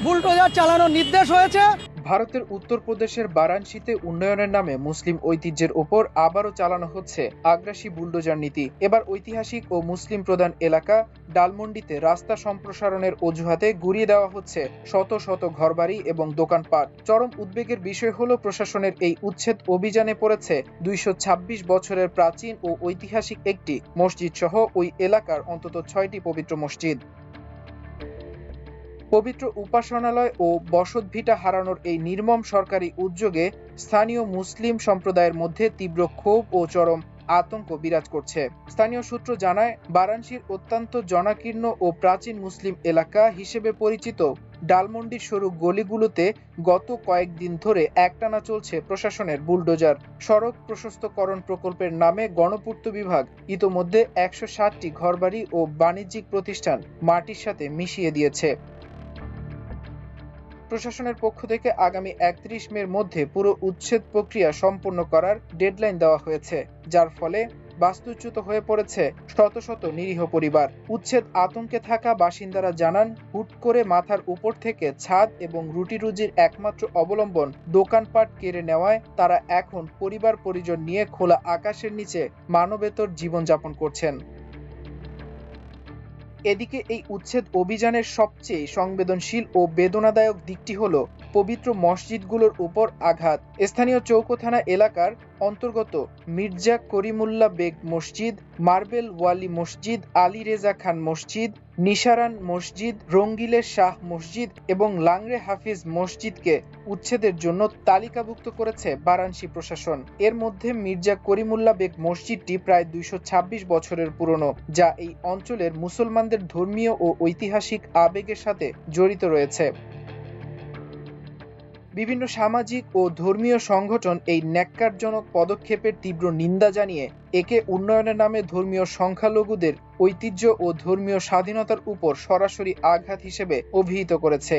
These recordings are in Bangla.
বুলডোজার চালানোর নির্দেশ হয়েছে। ভারতের উত্তরপ্রদেশের বারাণসীতে উন্নয়নের নামে মুসলিম ঐতিহ্যের ওপর আবারও চালানো হচ্ছে আগ্রাসী বুলডোজার নীতি। এবার ঐতিহাসিক ও মুসলিম প্রধান এলাকা ডালমন্ডিতে রাস্তা সম্প্রসারণের অজুহাতে গুড়িয়ে দেওয়া হচ্ছে শত শত ঘরবাড়ি এবং দোকানপাট। চরম উদ্বেগের বিষয় হলো প্রশাসনের এই উচ্ছেদ অভিযানে পড়েছে 226 বছরের প্রাচীন ও ঐতিহাসিক একটি মসজিদ সহ ওই এলাকার অন্তত 6টি পবিত্র মসজিদ। পবিত্র উপাসনালয় ও বসতভিটা হারানোর এই নির্মম সরকারি উদ্যোগে স্থানীয় মুসলিম সম্প্রদায়ের মধ্যে তীব্র ক্ষোভ ও চরম আতঙ্ক বিরাজ করছে। স্থানীয় সূত্র জানায়, বারাণসীর অত্যন্ত জনাকীর্ণ ও প্রাচীন মুসলিম এলাকা হিসেবে পরিচিত ডালমন্ডির সরু গলিগুলোতে গত কয়েকদিন ধরে একটানা চলছে প্রশাসনের বুলডোজার। সড়ক প্রশস্তকরণ প্রকল্পের নামে গণপূর্ত বিভাগ ইতোমধ্যে 160টি ঘরবাড়ি ও বাণিজ্যিক প্রতিষ্ঠান মাটির সাথে মিশিয়ে দিয়েছে। প্রশাসনের পক্ষ থেকে আগামী 31 মের মধ্যে পুরো উচ্ছেদ প্রক্রিয়া সম্পন্ন করার ডেডলাইন দেওয়া হয়েছে, যার ফলে বাস্তুচ্যুত হয়ে পড়েছে শত শত নিরীহ পরিবার। উচ্ছেদ আতঙ্কে থাকা বাসিন্দারা জানান, হুট করে মাথার উপর থেকে ছাদ এবং রুটি রুজির একমাত্র অবলম্বন দোকানপাট কেড়ে নেওয়ায় তারা এখন পরিবার পরিজন নিয়ে খোলা আকাশের নিচে মানবেতর জীবনযাপন করছেন। এদিকে এই উচ্ছেদ অভিযানের সবচেয়ে সংবেদনশীল ও বেদনাদায়ক দিকটি হল পবিত্র মসজিদগুলোর উপর আঘাত। স্থানীয় চৌকো থানা এলাকার অন্তর্গত মির্জা করিমুল্লাহ বেগ মসজিদ, মার্বেল ওয়ালি মসজিদ, আলী রেজা খান মসজিদ, নিশারান মসজিদ, রঙ্গিলের শাহ মসজিদ এবং লাংরে হাফিজ মসজিদকে উচ্ছেদের জন্য তালিকাভুক্ত করেছে বারাণসী প্রশাসন। এর মধ্যে মির্জা করিমুল্লাহ বেগ মসজিদটি প্রায় 226 বছরের পুরনো, যা এই অঞ্চলের মুসলমানদের ধর্মীয় ও ঐতিহাসিক আবেগের সাথে জড়িত রয়েছে। বিভিন্ন সামাজিক ও ধর্মীয় সংগঠন এই ন্যাক্কারজনক পদক্ষেপের তীব্র নিন্দা জানিয়ে একে উন্নয়নের নামে ধর্মীয় সংখ্যালঘুদের ঐতিহ্য ও ধর্মীয় স্বাধীনতার উপর সরাসরি আঘাত হিসেবে অভিহিত করেছে।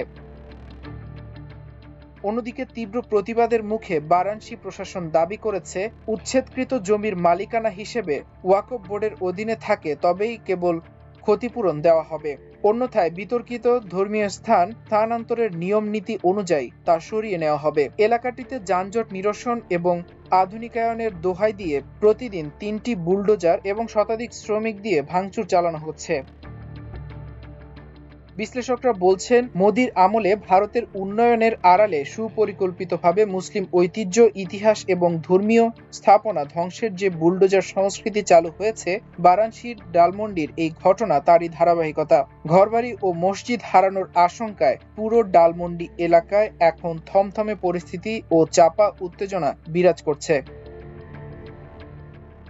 অন্যদিকে তীব্র প্রতিবাদের মুখে বারাণসী প্রশাসন দাবি করেছে, উচ্ছেদকৃত জমির মালিকানা হিসেবে ওয়াকফ বোর্ডের অধীনে থাকে তবেই কেবল ক্ষতিপূরণ দেওয়া হবে, অন্যথায় বিতর্কিত ধর্মীয় স্থান স্থানান্তরের নিয়ম নীতি অনুযায়ী তা সরিয়ে নেওয়া হবে। এলাকাটিতে যানজট নিরসন এবং আধুনিকায়নের দোহাই দিয়ে প্রতিদিন 3টি বুলডোজার এবং শতাধিক শ্রমিক দিয়ে ভাঙচুর চালানো হচ্ছে। বিশ্লেষকরা বলছেন, মোদির আমলে ভারতের উন্নয়নের আড়ালে সুপরিকল্পিতভাবে মুসলিম ঐতিহ্য, ইতিহাস এবং ধর্মীয় স্থাপনা ধ্বংসের যে বুলডোজার সংস্কৃতি চালু হয়েছে, বারাণসীর ডালমন্ডির এই ঘটনা তারই ধারাবাহিকতা। ঘরবাড়ি ও মসজিদ হারানোর আশঙ্কায় পুরো ডালমন্ডি এলাকায় এখন থমথমে পরিস্থিতি ও চাপা উত্তেজনা বিরাজ করছে।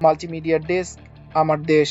মাল্টিমিডিয়া ডেস্ক, আমার দেশ।